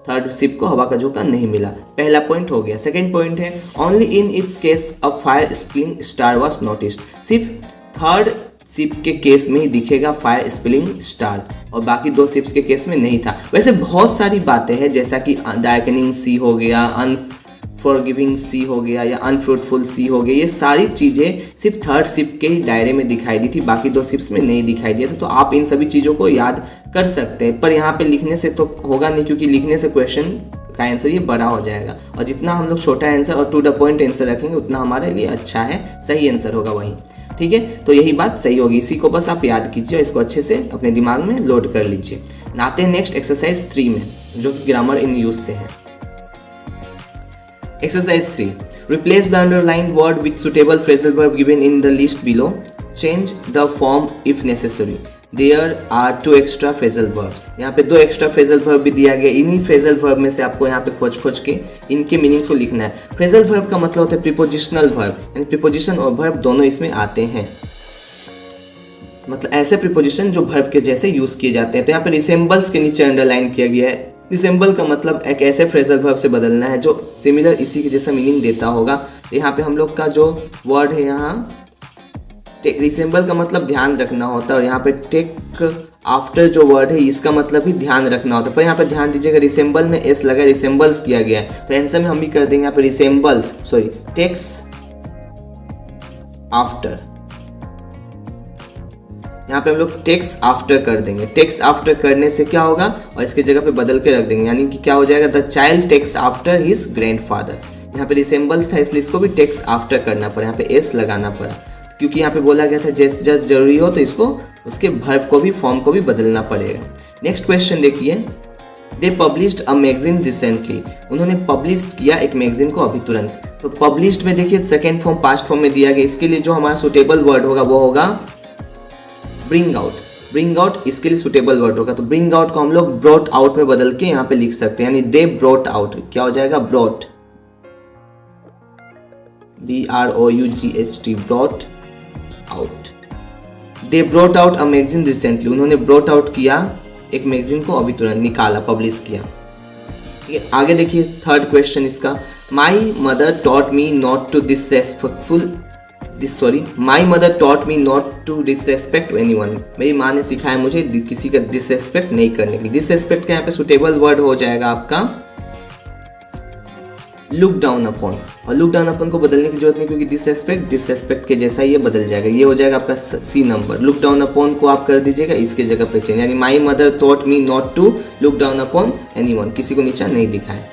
थर्ड शिप को हवा का झोंका नहीं मिला। पहला पॉइंट हो गया। सेकंड पॉइंट है only in its case a fire spilling star was noticed, सिर्फ थर्ड शिप के केस में ही दिखेगा फायर स्प्लिंग स्टार, और बाकी 2 शिप्स के केस में नहीं था। वैसे बहुत सारी बातें हैं, जैसा कि डार्कनिंग सी हो गया, अनफॉरगिविंग सी हो गया, या अनफ्रूटफुल सी हो गया, ये सारी चीज़ें सिर्फ थर्ड शिप के ही दायरे में दिखाई दी थी, बाकी 2 शिप्स में नहीं दिखाई दिया था। तो आप इन सभी चीज़ों को याद कर सकते हैं, पर यहाँ पे लिखने से तो होगा नहीं, क्योंकि लिखने से क्वेश्चन का आंसर ये बड़ा हो जाएगा, और जितना हम लोग छोटा आंसर और टू द पॉइंट आंसर रखेंगे उतना हमारे लिए अच्छा है, सही आंसर होगा वही। ठीक है, तो यही बात सही होगी। इसी को बस आप याद कीजिए, इसको अच्छे से अपने दिमाग में लोड कर लीजिए। आते हैं नेक्स्ट एक्सरसाइज 3 में। जो कि ग्रामर इन यूज से है। Exercise 3, replace the underlined word with suitable phrasal verb given in the list below, change the form if necessary, there are 2 extra phrasal verbs. यहाँ पे 2 एक्स्ट्रा फ्रेजल वर्ब भी दिया गया। इन्हीं फ्रेजल वर्ब में से आपको यहाँ पे खोज के इनके मीनिंग्स को लिखना है। फ्रेजल वर्ब का मतलब होता है प्रीपोजिशनल वर्ब, यानी प्रीपोजिशन और वर्ब दोनों इसमें आते हैं, मतलब ऐसे प्रीपोजिशन जो वर्ब के जैसे यूज किए जाते हैं। तो यहाँ पे रिसेम्बल्स के नीचे अंडरलाइन किया गया है। रिसेम्बल का मतलब एक ऐसे फ्रेजल वर्ब से बदलना है जो सिमिलर इसी के जैसा मीनिंग देता होगा। तो यहाँ पे हम लोग का जो वर्ड है यहाँ रिसेम्बल का मतलब ध्यान रखना होता है, और यहाँ पे टेक आफ्टर जो वर्ड है इसका मतलब भी ध्यान रखना होता है। पर यहाँ पे ध्यान दीजिएगा रिसेम्बल में एस लगा, रिसेम्बल्स किया गया है। तो आंसर में हम भी कर देंगे यहाँ पे रिसेम्बल्स, सॉरी टेक्स आफ्टर। यहाँ पे हम लोग टेक्स आफ्टर कर देंगे। टेक्स आफ्टर करने से क्या होगा, और इसके जगह पे बदल के रख देंगे, यानी कि क्या हो जाएगा, the child takes after his grandfather. यहाँ पे रिसेम्बल्स था इसलिए इसको भी टेक्स आफ्टर करना पड़ा, यहाँ पे एस लगाना पड़ा, क्योंकि यहाँ पे बोला गया था जैसे जस्ट जरूरी हो तो इसको उसके वर्ब को भी फॉर्म को भी बदलना पड़ेगा। नेक्स्ट क्वेश्चन देखिए, दे पब्लिश्ड अ मैगजीन रिसेंटली, उन्होंने पब्लिश किया एक मैगजीन को अभी तुरंत। तो पब्लिश्ड में देखिए सेकेंड फॉर्म पास्ट फॉर्म में दिया गया, इसके लिए जो हमारा सुटेबल वर्ड होगा वो होगा ब्रिंग आउट। ब्रिंग आउट इसके लिए सुटेबल वर्ड होगा। तो ब्रिंग आउट को हम लोग ब्रॉट आउट में बदल के यहाँ पे लिख सकते हैं, यानी दे ब्रॉट आउट, क्या हो जाएगा brought, BROUGHT, brought out. They brought out a magazine recently, उन्होंने ब्रॉट आउट किया एक मैगजीन को अभी तुरंत, निकाला, पब्लिश किया। ठीक है, आगे देखिए थर्ड क्वेश्चन इसका, my mother taught me not to my mother taught me not to disrespect anyone, मेरी माँ ने सिखाया मुझे किसी का डिसरेस्पेक्ट नहीं करने के लिए। डिसरेस्पेक्ट का यहाँ पे सुटेबल वर्ड हो जाएगा आपका लुक डाउन अपॉन, और लुक डाउन अपॉन को बदलने की जरूरत नहीं, क्योंकि डिसरेस्पेक्ट के जैसा ये बदल जाएगा, ये हो जाएगा आपका C number. Look down upon को आप कर दीजिएगा इसके जगह पे चेंज, यानी my mother taught me not to look down upon anyone, किसी को नीचा नहीं दिखाए।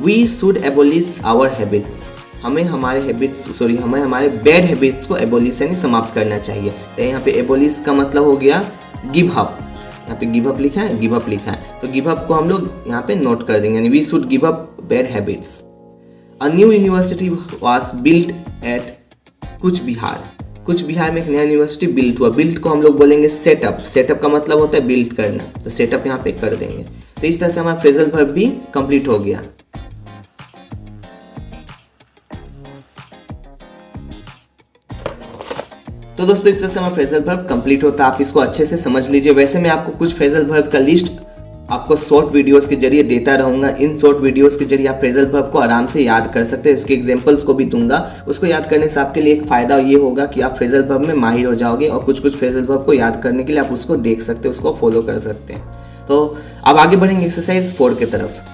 We should abolish our habits, हमें हमारे बैड हैबिट्स को एबोलिश यानी समाप्त करना चाहिए। तो यहाँ पे एबोलिश का मतलब हो गया गिव अप, यहाँ पे गिव अप लिखा है, गिव अप लिखा है, तो गिव अप को हम लोग यहाँ पे नोट कर देंगे, यानी we should give up bad habits. A new university was built at कुछ बिहार में एक नया यूनिवर्सिटी बिल्ट हुआ। बिल्ट को हम लोग बोलेंगे सेटअप, सेटअप का मतलब होता है बिल्ट करना, तो सेटअप यहाँ पे कर देंगे। तो इस तरह से हमारा फ्रेजल वर्ब भी कंप्लीट हो गया। तो दोस्तों इस तरह से हमारा फ्रेजल वर्ब कंप्लीट होता है, आप इसको अच्छे से समझ लीजिए। वैसे मैं आपको कुछ फ्रेजल वर्ब का लिस्ट आपको शॉर्ट वीडियोस के जरिए देता रहूंगा। इन शॉर्ट वीडियोस के जरिए आप फ्रेजल वर्ब को आराम से याद कर सकते हैं, उसके एग्जांपल्स को भी दूंगा। उसको याद करने से आपके लिए एक फ़ायदा ये होगा कि आप फ्रेजल वर्ब में माहिर हो जाओगे, और कुछ फ्रेजल वर्ब को याद करने के लिए आप उसको देख सकते हैं, उसको फॉलो कर सकते हैं। तो अब आगे बढ़ेंगे एक्सरसाइज 4 की तरफ।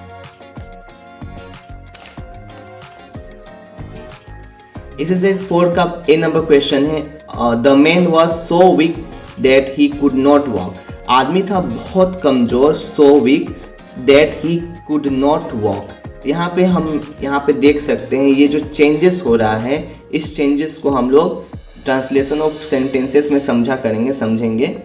एक्सरसाइज 4 का ए नंबर क्वेश्चन है, the man was so weak that he could not walk, आदमी था बहुत कमजोर, so weak that he could not walk. यहाँ पे देख सकते हैं ये जो चेंजेस हो रहा है, इस चेंजेस को हम लोग ट्रांसलेशन ऑफ सेंटेंसेस में समझेंगे।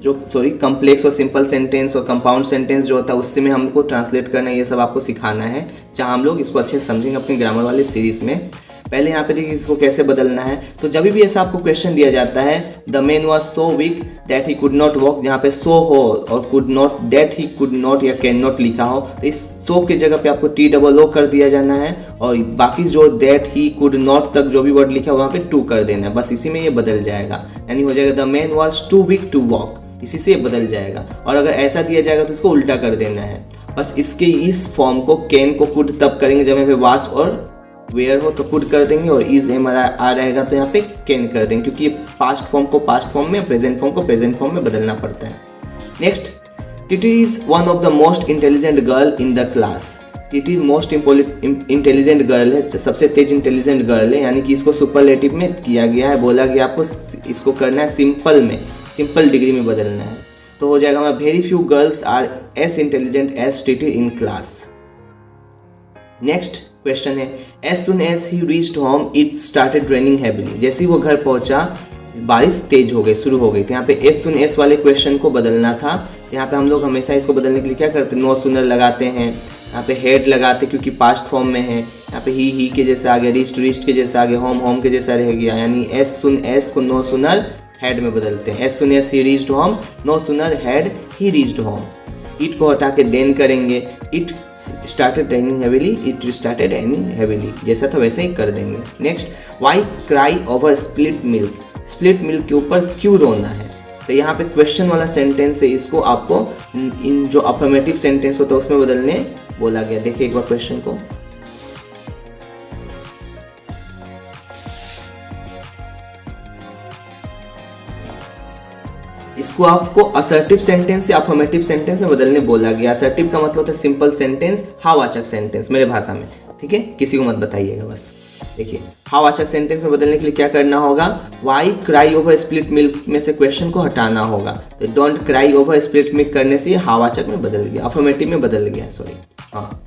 जो कम्प्लेक्स और सिंपल सेंटेंस और कंपाउंड सेंटेंस जो होता है उससे में हमको ट्रांसलेट करना है, ये सब आपको सिखाना है, जहाँ हम लोग इसको अच्छे से समझेंगे अपने ग्रामर वाले सीरीज में। पहले यहाँ पे देखिए इसको कैसे बदलना है। तो जब भी ऐसा आपको क्वेश्चन दिया जाता है, the man was so weak that he could not walk, यहाँ पे सो हो और could not, that he could not या कैन नॉट लिखा हो, तो इस सो के जगह पे आपको TOO कर दिया जाना है, और बाकी जो दैट ही कुड नॉट तक जो भी वर्ड लिखा है वहाँ पे टू कर देना है, बस इसी में ये बदल जाएगा। यानी हो जाएगा the man was too weak to walk, इसी से ये बदल जाएगा। और अगर ऐसा दिया जाएगा तो इसको उल्टा कर देना है। बस इसके इस फॉर्म को कैन को कुड तब करेंगे जब यहाँ पे वास और वेयर हो तो कुड कर देंगे, और इज एम आ रहेगा तो यहाँ पे कैन कर देंगे, क्योंकि ये पास्ट फॉर्म को पास्ट फॉर्म में, प्रेजेंट फॉर्म को प्रेजेंट फॉर्म में बदलना पड़ता है। Next, Titi is one of the most intelligent girl in the class. Titi most intelligent girl है, सबसे तेज इंटेलिजेंट गर्ल है, यानी कि इसको सुपरलेटिव में किया गया है, बोला गया आपको इसको करना है सिंपल में, सिंपल डिग्री में बदलना है। तो हो जाएगा हमारा very few girls are as intelligent as Titi in class. Next question है, as soon as he reached home it started raining heavily. जैसे ही वो घर पहुंचा बारिश तेज हो गई, शुरू हो गई। तो यहाँ पे एस सुन एस वाले क्वेश्चन को बदलना था। तो यहाँ पे हम लोग हमेशा इसको बदलने के लिए क्या करते हैं, नो सुनर लगाते हैं, यहाँ पे हेड लगाते क्योंकि पास्ट फॉर्म में है। यहाँ पे ही के जैसे आ गया, रिस्ट के जैसे आ गया, होम के जैसा रह गया। यानी एस सुन एस को नो सुनर हेड में बदलते हैं। As soon as he reached home, no sooner had he reached home. It को हटा के देन करेंगे, it started raining heavily, it started raining heavily, जैसा था वैसे ही कर देंगे। Next, why cry over split milk, split milk के ऊपर क्यों रोना है। तो यहाँ पे क्वेश्चन वाला सेंटेंस है, इसको आपको इन जो अफर्मेटिव सेंटेंस होता है उसमें बदलने बोला गया। देखिए एक बार क्वेश्चन को, इसको आपको असर्टिव सेंटेंस या अफर्मेटिव सेंटेंस में बदलने बोला गया। असर्टिव का मतलब होता है सिंपल सेंटेंस, हावाचक सेंटेंस मेरे भाषा में, ठीक है, किसी को मत बताइएगा बस। देखिए हावाचक सेंटेंस में बदलने के लिए क्या करना होगा, why cry over split milk में से क्वेश्चन को हटाना होगा। तो don't cry over split milk करने से हावाचक में बदल गया, अफर्मेटिव में बदल गया, सॉरी। हाँ,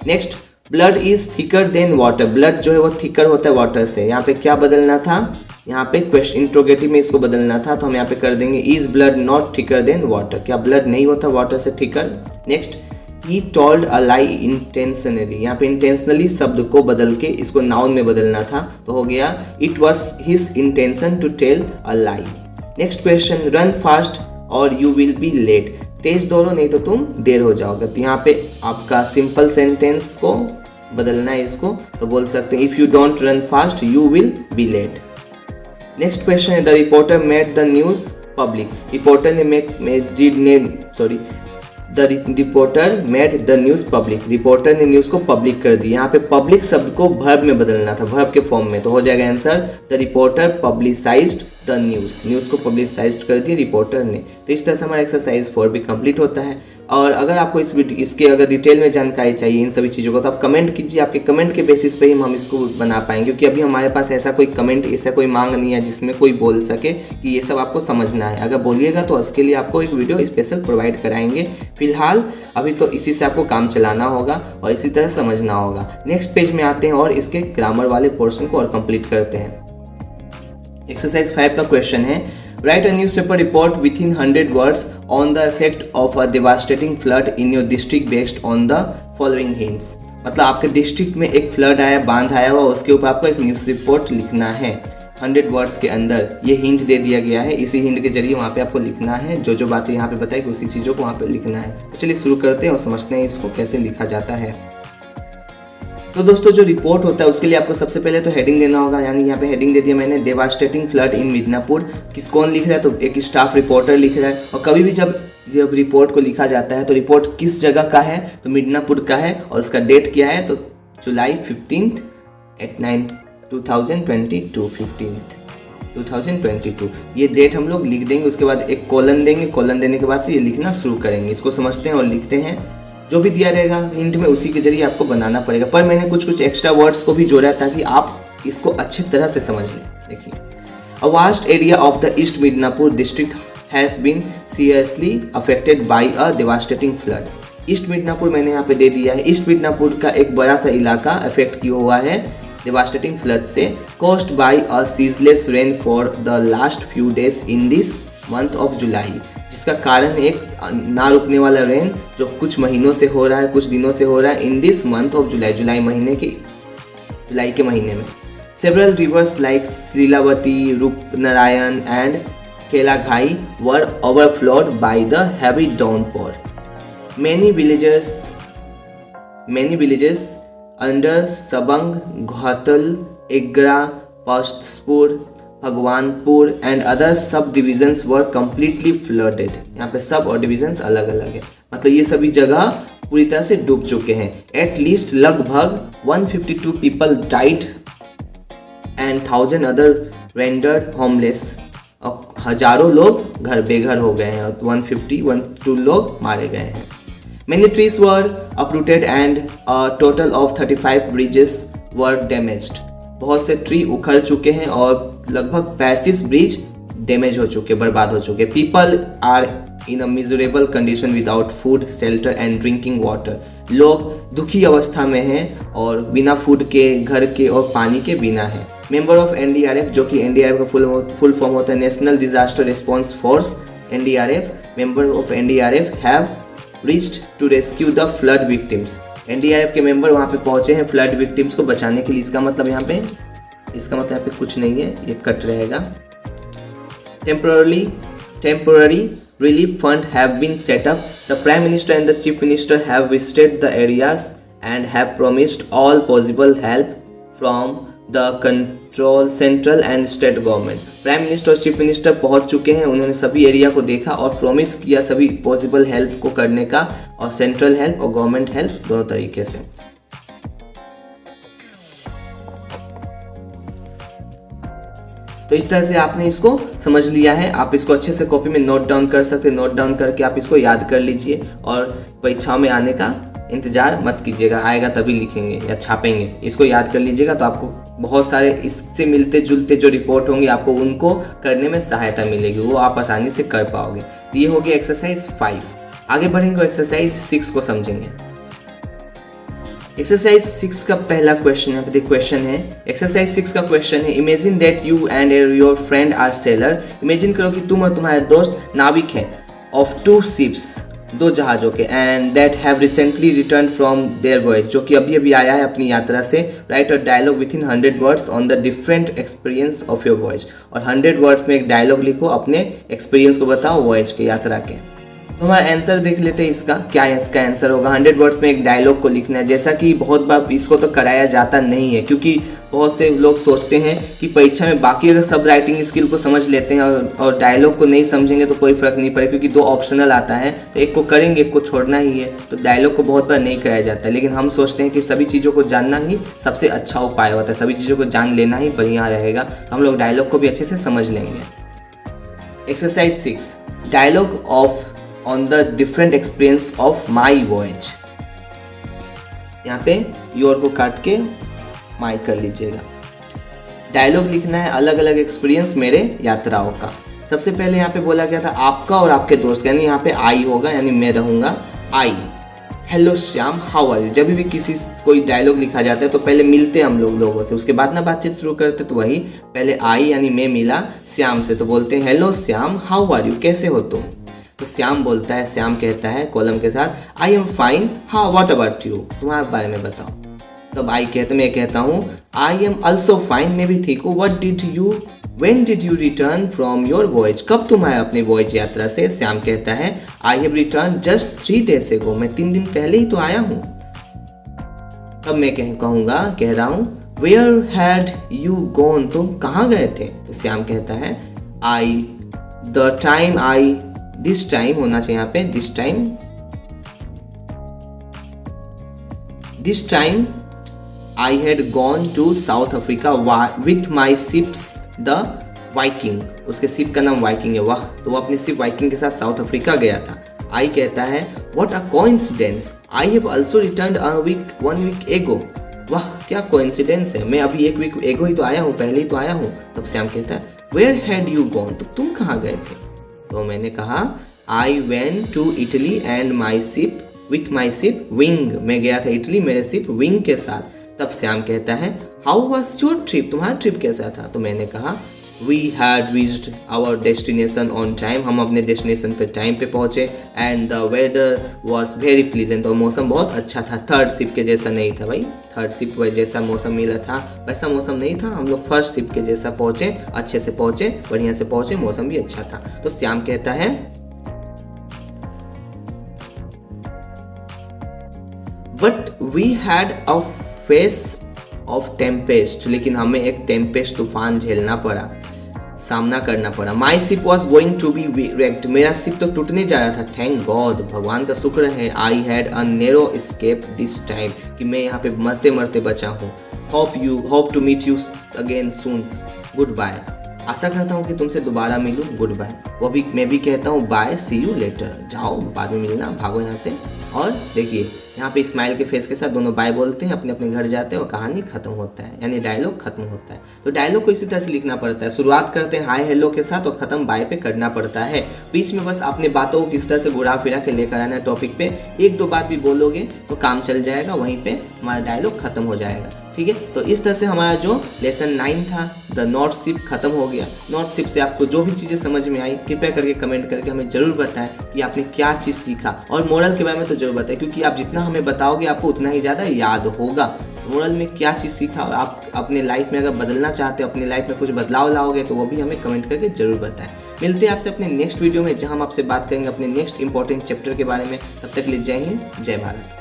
next, blood is thicker than water, blood जो है वो थिकर होता है वाटर से। यहाँ पे क्या बदलना था, यहाँ पे क्वेश्चन इंट्रोगेटिव में इसको बदलना था, तो हम यहाँ पे कर देंगे is blood not thicker than water, क्या ब्लड नहीं होता वाटर से thicker. Next, he told a lie intentionally, यहाँ पे इंटेंशनली शब्द को बदल के इसको नाउन में बदलना था, तो हो गया it was his intention to tell a lie. Next question, run fast और यू विल बी लेट, तेज दौड़ो नहीं तो तुम देर हो जाओगे। तो यहाँ पे आपका सिंपल सेंटेंस को बदलना है इसको, तो बोल सकते हैं if you don't run fast you will be late. Next question है, the reporter made the news public, reporter ने reporter made the news public, reporter ने न्यूज को पब्लिक कर दी। यहाँ पे पब्लिक शब्द को वर्ब में बदलना था, वर्ब के फॉर्म में, तो हो जाएगा answer the reporter publicised the news, news को पब्लिसाइज्ड कर दिया रिपोर्टर ने। तो इस तरह से हमारा एक्सरसाइज 4 भी कंप्लीट होता है। और अगर आपको इसके अगर डिटेल में जानकारी चाहिए इन सभी चीज़ों को, तो आप कमेंट कीजिए, आपके कमेंट के बेसिस पे ही हम इसको बना पाएंगे, क्योंकि अभी हमारे पास ऐसा कोई कमेंट, ऐसा कोई मांग नहीं है जिसमें कोई बोल सके कि ये सब आपको समझना है। अगर बोलिएगा तो उसके लिए आपको एक वीडियो स्पेशल प्रोवाइड कराएंगे। फिलहाल अभी तो इसी से आपको काम चलाना होगा और इसी तरह समझना होगा। नेक्स्ट पेज में आते हैं और इसके ग्रामर वाले पोर्शन को और कंप्लीट करते हैं। एक्सरसाइज 5 का क्वेश्चन है, right a newspaper report within 100 words on the effect of a devastating flood in your district based on the following hints. मतलब आपके डिस्ट्रिक्ट में एक फ्लड आया, बांध आया हुआ, उसके ऊपर आपको एक न्यूज़ रिपोर्ट लिखना है 100 वर्ड्स के अंदर। ये हिंट दे दिया गया है, इसी हिंट के जरिए वहाँ पे आपको लिखना है, जो बातें यहाँ पे बताई उसी चीज़ों को वहाँ पे लिखना है। तो चलिए शुरू करते हैं और समझते हैं इसको कैसे लिखा जाता है। तो दोस्तों जो रिपोर्ट होता है उसके लिए आपको सबसे पहले तो हेडिंग देना होगा। यानी यहाँ पे हेडिंग दे दिया मैंने, डेवास्टेटिंग फ्लड इन मिदनापुर। कौन लिख रहा है, तो एक स्टाफ रिपोर्टर लिख रहा है। और कभी भी जब रिपोर्ट को लिखा जाता है तो रिपोर्ट किस जगह का है, तो मिदनापुर का है, और उसका डेट क्या है, तो जुलाई 15 at 9 2022 2022 ये डेट हम लोग लिख देंगे। उसके बाद एक कॉलन देंगे, कॉलन देने के बाद से ये लिखना शुरू करेंगे। इसको समझते हैं और लिखते हैं। जो भी दिया रहेगा हिंट में उसी के जरिए आपको बनाना पड़ेगा, पर मैंने कुछ एक्स्ट्रा वर्ड्स को भी जोड़ा ताकि आप इसको अच्छी तरह से समझ लें। देखिए, a vast area of the east Midnapore district has been seriously affected by a devastating flood. East Midnapore मैंने यहाँ पे दे दिया है। ईस्ट मिदनापुर का एक बड़ा सा इलाका अफेक्ट किया हुआ है डिवास्टेटिंग फ्लड से, caused by a ceaseless rain for the last few days in this month of जुलाई, जिसका कारण एक ना रुकने वाला रेन जो कुछ महीनों से हो रहा है, कुछ दिनों से हो रहा है in this month of July, जुलाई के महीने में। Several rivers like Shilavati, Rupnarayan and Keleghai were overflowed by the heavy downpour. Many villages under Sabang, Ghatal, Egra, Pastpur, Bhagwanpur and other sub divisions were completely flooded. यहाँ पे सब और डिविजन्स अलग अलग है, मतलब ये सभी जगह पूरी तरह से डूब चुके हैं। एट लीस्ट लगभग 152 people died and 1000 other rendered homeless, और हजारों लोग घर बेघर हो गए हैं और 152 लोग मारे गए हैं। Many trees were uprooted and a total of 35 bridges were damaged. बहुत से ट्री उखड़ चुके हैं और लगभग 35 ब्रिज डैमेज हो चुके, बर्बाद हो चुके। People are in a miserable condition without food, shelter and drinking water. लोग दुखी अवस्था में हैं और बिना फूड के, घर के और पानी के बिना हैं। मेंबर ऑफ एनडीआरएफ, जो कि एनडीआरएफ का फुल फॉर्म होता है national disaster response force, NDRF, member of NDRF have reached to rescue the flood victims. NDRF के मेंबर वहाँ पे पहुँचे हैं फ्लड विक्टिम्स को बचाने के लिए। इसका मतलब यहाँ पे कुछ नहीं है, ये कट रहेगा। Temporary relief fund have been set up. The Prime Minister and the Chief Minister have visited the areas and have promised all possible help from the central and state government. Prime minister और chief minister पहुंच चुके हैं, उन्होंने सभी area को देखा और promise किया सभी पॉसिबल हेल्प को करने का, और सेंट्रल हेल्प और गवर्नमेंट हेल्प दोनों तरीके से। तो इस तरह से आपने इसको समझ लिया है। आप इसको अच्छे से कॉपी में नोट डाउन कर सकते हैं, नोट डाउन करके आप इसको याद कर लीजिए और परीक्षाओं में आने का इंतजार मत कीजिएगा, आएगा तभी लिखेंगे या छापेंगे। इसको याद कर लीजिएगा तो आपको बहुत सारे इससे मिलते जुलते जो रिपोर्ट होंगे आपको उनको करने में सहायता मिलेगी, वो आप आसानी से कर पाओगे। तो ये हो गया एक्सरसाइज 5। आगे बढ़ेंगे एक्सरसाइज 6 को समझेंगे। एक्सरसाइज 6 का पहला क्वेश्चन है, देखिए क्वेश्चन है, एक्सरसाइज 6 का क्वेश्चन है, imagine that you and your friend are sailor. Imagine करो कि तुम और तुम्हारे दोस्त नाविक हैं ऑफ 2 शिप्स, 2 जहाज़ों के, and that have recently return from there voyage, जो कि अभी अभी आया है अपनी यात्रा से। Write a dialogue within 100 words on the different experience of your voyage, और 100 वर्ड्स में एक डायलॉग लिखो, अपने एक्सपीरियंस को बताओ वॉयज के, यात्रा के। तो हमारा आंसर देख लेते हैं इसका, क्या इसका आंसर होगा। 100 वर्ड्स में एक डायलॉग को लिखना है। जैसा कि बहुत बार इसको तो कराया जाता नहीं है, क्योंकि बहुत से लोग सोचते हैं कि परीक्षा में बाकी अगर सब राइटिंग स्किल को समझ लेते हैं और डायलॉग को नहीं समझेंगे तो कोई फ़र्क नहीं पड़ेगा, क्योंकि 2 ऑप्शनल आता है, तो एक को करेंगे एक को छोड़ना ही है। तो डायलॉग को बहुत बार नहीं कराया जाता है, लेकिन हम सोचते हैं कि सभी चीज़ों को जानना ही सबसे अच्छा उपाय होता है, सभी चीज़ों को जान लेना ही बढ़िया रहेगा। तो हम लोग डायलॉग को भी अच्छे से समझ लेंगे। Exercise 6, dialogue of on the different experience of my voyage। यहाँ पे योर को काट के माई कर लीजिएगा। डायलॉग लिखना है अलग अलग एक्सपीरियंस मेरे यात्राओं का। सबसे पहले यहाँ पे बोला गया था आपका और आपके दोस्त, यानी यहाँ पे आई होगा, यानी मैं रहूँगा I. Hello Shyam, how are you. जब भी किसी कोई डायलॉग लिखा जाता है तो पहले मिलते हैं हम लोगों से, उसके बाद ना बातचीत शुरू करते। तो वही पहले आई यानी मैं मिला श्याम से, तो बोलते हैं hello Shyam, how are you, कैसे हो तुम। तो श्याम बोलता है, श्याम कहता है कॉलम के साथ I am fine, how what about you, तुम्हारे बारे में बताओ। तब मैं कहता हूँ आई एम ऑल्सो फाइन, मैं भी ठीक हूँ। When did you return from your voyage, कब तुम आए अपने वॉयज यात्रा से। श्याम कहता है I have return just 3 days ago, मैं 3 दिन पहले ही तो आया हूँ। तब मैं कह रहा हूँ वेयर हैड यू गॉन, तुम कहाँ गए थे। तो श्याम कहता है दिस टाइम होना चाहिए यहाँ पे, this time I had gone to South Africa with my ships the Viking, उसके शिप का नाम वाइकिंग है, वाह। तो वो अपने शिप वाइकिंग के साथ साउथ अफ्रीका गया था। आई कहता है what a coincidence, I have also returned 1 week ago, वाह क्या कोइंसिडेंस है, मैं अभी 1 week ago ही तो आया हूँ, पहले ही तो आया हूँ। तब श्याम कहता है वेयर हैड यू गॉन, तो तुम कहाँ गए थे। तो मैंने कहा I went to Italy and my ship with my ship wing, मैं गया था इटली मेरे शिप विंग के साथ। तब श्याम कहता है हाउ वॉज योर ट्रिप, तुम्हारा ट्रिप कैसा था। तो मैंने कहा we had reached our destination on time, हम अपने डेस्टिनेशन पे टाइम पे पहुँचे, and the weather was very pleasant, और मौसम बहुत अच्छा था। 3rd शिप के जैसा नहीं था भाई, 3rd शिप जैसा मौसम मिला था वैसा मौसम नहीं था, हम लोग 1st शिप के जैसा पहुँचे, अच्छे से पहुँचे, बढ़िया से पहुँचे, मौसम भी अच्छा था। तो श्याम कहता है but we had a face of tempest, लेकिन हमें एक टेम्पेस्ट तूफान झेलना पड़ा, सामना करना पड़ा। My ship was going to be wrecked, मेरा शिप तो टूटने जा रहा था। थैंक गॉड, भगवान का शुक्र है। I had a narrow escape this time, कि मैं यहाँ पे मरते मरते बचा हूँ। Hope to meet you again soon, goodbye, आशा करता हूँ कि तुमसे दोबारा मिलूँ, गुड बाय। वो भी मैं भी कहता हूँ बाय, सी यू लेटर, जाओ बाद में मिलना, भागो यहाँ से। और देखिए यहाँ पे स्माइल के फेस के साथ दोनों बाय बोलते हैं, अपने अपने घर जाते हैं और कहानी खत्म होता है, यानी डायलॉग खत्म होता है। तो डायलॉग को इसी तरह से लिखना पड़ता है, शुरुआत करते हैं हाय हेलो के साथ और खत्म बाय पे करना पड़ता है। बीच में बस अपने बातों को किस तरह से घुरा फिरा के लेकर आना है टॉपिक पे, एक दो बात भी बोलोगे तो काम चल जाएगा, वहीं पे हमारा डायलॉग खत्म हो जाएगा। ठीक है, तो इस तरह से हमारा जो लेसन 9 था द नॉर्थ शिप खत्म हो गया। नॉर्थ शिप से आपको जो भी चीज़ें समझ में आई कृपया करके कमेंट करके हमें ज़रूर बताएं कि आपने क्या चीज़ सीखा, और मोरल के बारे में तो जरूर बताएं, क्योंकि आप जितना हमें बताओगे आपको उतना ही ज़्यादा याद होगा। मोरल में क्या चीज़ सीखा और आप अपने लाइफ में अगर बदलना चाहते हो, अपने लाइफ में कुछ बदलाव लाओगे तो वो भी हमें कमेंट करके जरूर बताएं। मिलते हैं आपसे अपने नेक्स्ट वीडियो में, जहां हम आपसे बात करेंगे अपने नेक्स्ट इंपॉर्टेंट चैप्टर के बारे में। तब तक के लिए जय हिंद, जय भारत।